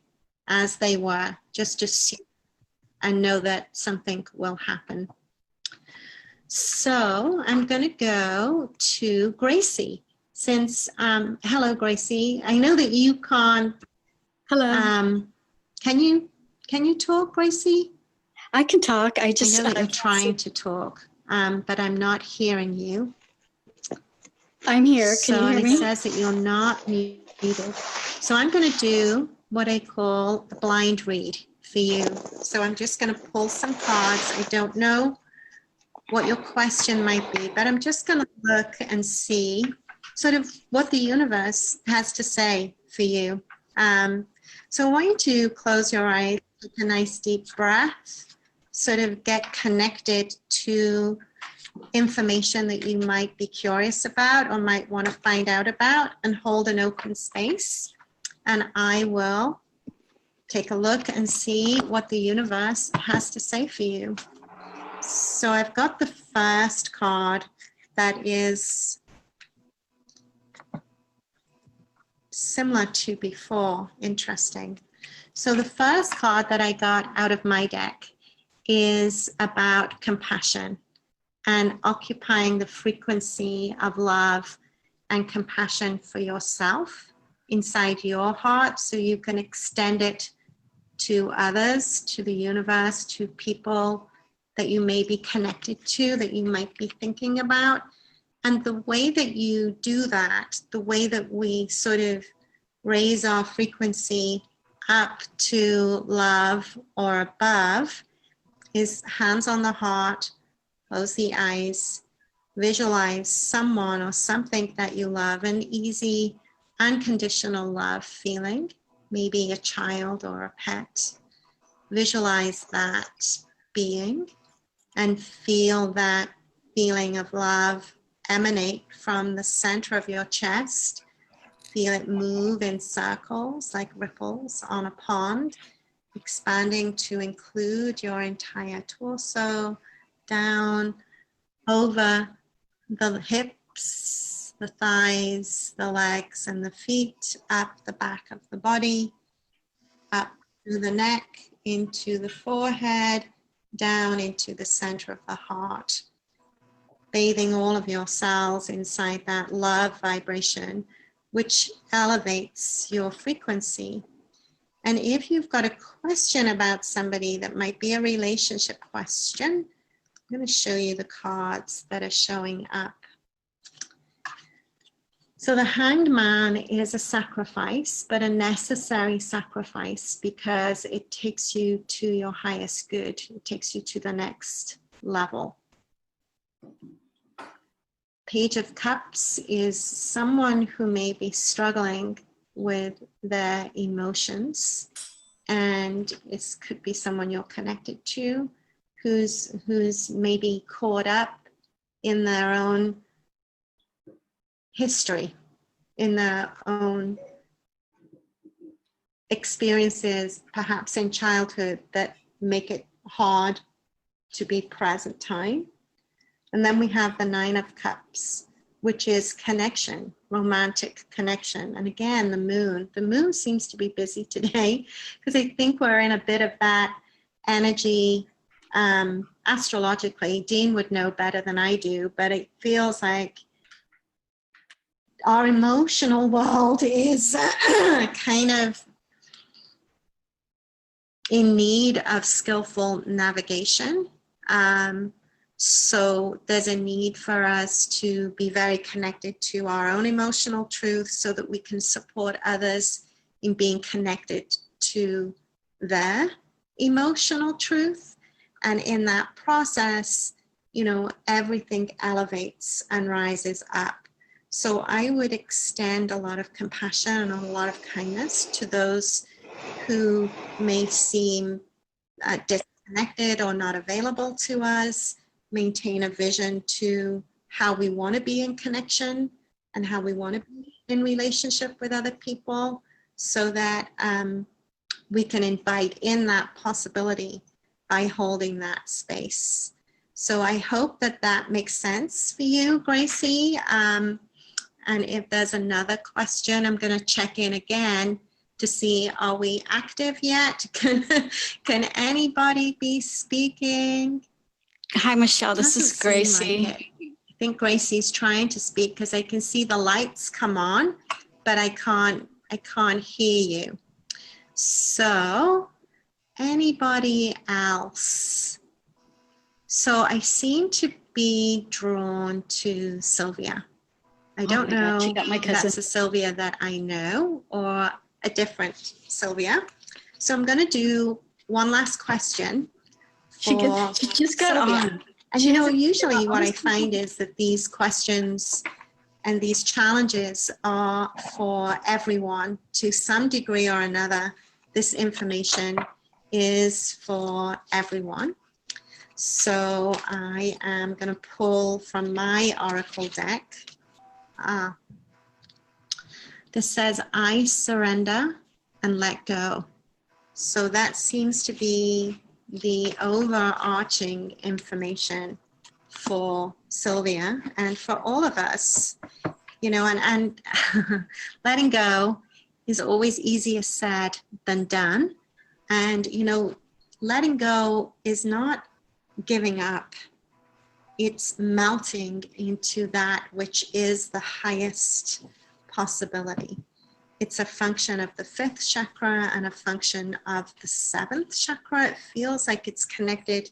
were. Just assume and know that something will happen. So I'm going to go to Gracie. Since hello, Gracie. I know that you can't. Hello. Can you talk, Gracie? I can talk. I know that you're trying to talk, but I'm not hearing you. I'm here. Can you hear me? So it says that you're not muted. So I'm going to do what I call the blind read for you. So I'm just going to pull some cards. I don't know what your question might be, but I'm just going to look and see sort of what the universe has to say for you. So I want you to close your eyes, take a nice deep breath, sort of get connected to information that you might be curious about or might want to find out about, and hold an open space. And I will take a look and see what the universe has to say for you. So I've got the first card that is similar to before. Interesting. So the first card that I got out of my deck is about compassion and occupying the frequency of love and compassion for yourself inside your heart, so you can extend it to others, to the universe, to people that you may be connected to, that you might be thinking about. And the way that you do that, the way that we sort of raise our frequency up to love or above, is hands on the heart, close the eyes, visualize someone or something that you love, an easy unconditional love feeling, maybe a child or a pet. Visualize that being and feel that feeling of love emanate from the center of your chest. Feel it move in circles like ripples on a pond, expanding to include your entire torso, down over the hips, the thighs, the legs, and the feet, up the back of the body, up through the neck, into the forehead, down into the center of the heart, bathing all of your cells inside that love vibration, which elevates your frequency. And if you've got a question about somebody that might be a relationship question, I'm going to show you the cards that are showing up. So the Hanged Man is a sacrifice, but a necessary sacrifice because it takes you to your highest good. It takes you to the next level. Page of Cups is someone who may be struggling with their emotions, and it could be someone you're connected to who's maybe caught up in their own history, in their own experiences, perhaps in childhood, that make it hard to be present time. And then we have the Nine of Cups, which is connection, romantic connection. And again, the moon. The moon seems to be busy today because I think we're in a bit of that energy astrologically. Dean would know better than I do, but it feels like our emotional world is kind of in need of skillful navigation. So there's a need for us to be very connected to our own emotional truth so that we can support others in being connected to their emotional truth. And in that process, you know, everything elevates and rises up. So I would extend a lot of compassion and a lot of kindness to those who may seem disconnected or not available to us. Maintain a vision to how we want to be in connection and how we want to be in relationship with other people so that we can invite in that possibility by holding that space. So I hope that that makes sense for you, Gracie. And if there's another question, I'm going to check in again to see, are we active yet? Can anybody be speaking? Hi, Michelle. This is Doesn't seem Gracie. like it. I think Gracie's trying to speak because I can see the lights come on, but I can't hear you. So anybody else? So I seem to be drawn to Sylvia. I don't know she got my if cousin. that's a Sylvia that I know or a different Sylvia. So I'm going to do one last question. She just got Sylvia. on. And you know, usually what I find is that these questions and these challenges are for everyone to some degree or another. This information is for everyone. So I am going to pull from my Oracle deck. This says, I surrender and let go. So that seems to be the overarching information for Sylvia and for all of us, you know, and letting go is always easier said than done. And, you know, letting go is not giving up. It's melting into that which is the highest possibility. It's a function of the 5th chakra and a function of the 7th chakra. It feels like it's connected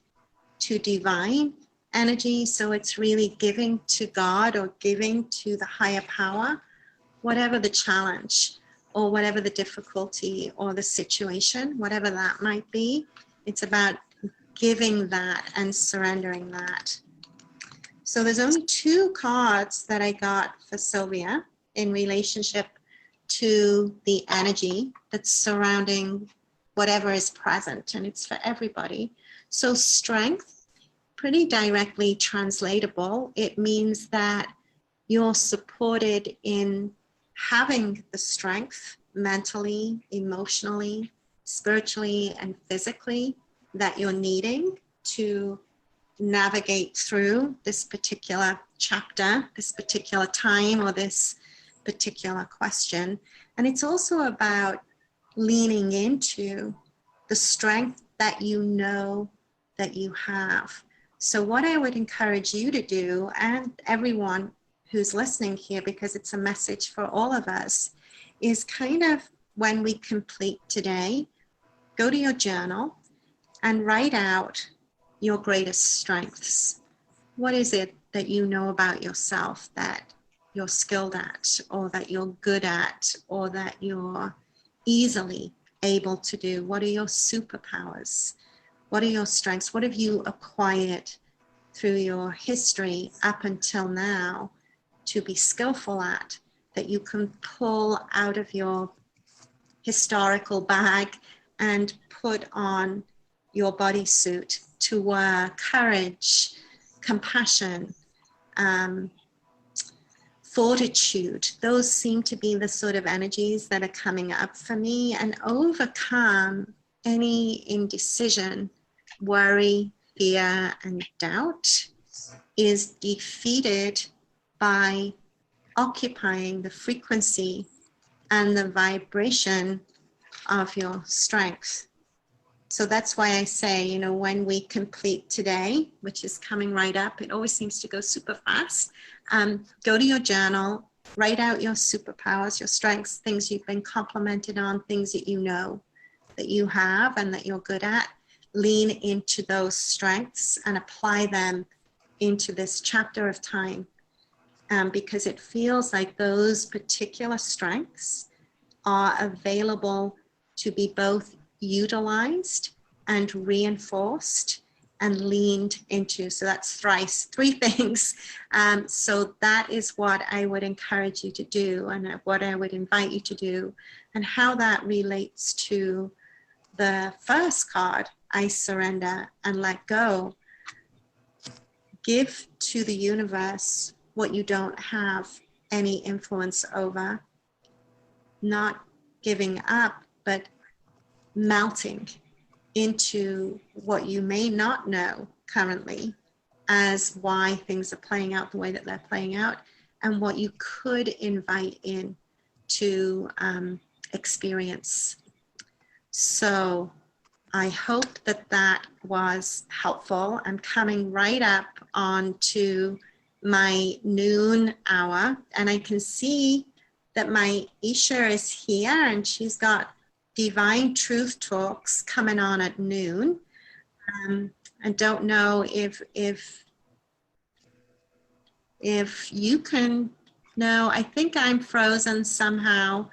to divine energy. So it's really giving to God or giving to the higher power, whatever the challenge or whatever the difficulty or the situation, whatever that might be. It's about giving that and surrendering that. So there's only 2 cards that I got for Sylvia in relationship to the energy that's surrounding whatever is present, and it's for everybody. So strength, pretty directly translatable. It means that you're supported in having the strength mentally, emotionally, spiritually, and physically that you're needing to navigate through this particular chapter, this particular time, or this particular question. And it's also about leaning into the strength that you know that you have. So what I would encourage you to do, and everyone who's listening here, because it's a message for all of us, is kind of when we complete today, go to your journal and write out your greatest strengths. What is it that you know about yourself that you're skilled at, or that you're good at, or that you're easily able to do? What are your superpowers? What are your strengths? What have you acquired through your history up until now to be skillful at, that you can pull out of your historical bag and put on your bodysuit to wear? Courage, compassion, fortitude. Those seem to be the sort of energies that are coming up for me. And overcome any indecision, worry, fear, and doubt is defeated by occupying the frequency and the vibration of your strength. So that's why I say, you know, when we complete today, which is coming right up, it always seems to go super fast. Go to your journal, write out your superpowers, your strengths, things you've been complimented on, things that you know that you have and that you're good at. Lean into those strengths and apply them into this chapter of time, because it feels like those particular strengths are available to be both utilized and reinforced and leaned into. So that's three things. So that is what I would encourage you to do, and what I would invite you to do, and how that relates to the first card, I surrender and let go. Give to the universe what you don't have any influence over. Not giving up, but melting into what you may not know currently as why things are playing out the way that they're playing out, and what you could invite in to experience. So I hope that that was helpful. I'm coming right up onto my noon hour, and I can see that my Isha is here, and she's got Divine Truth Talks coming on at noon. I don't know if you can. No, I think I'm frozen somehow.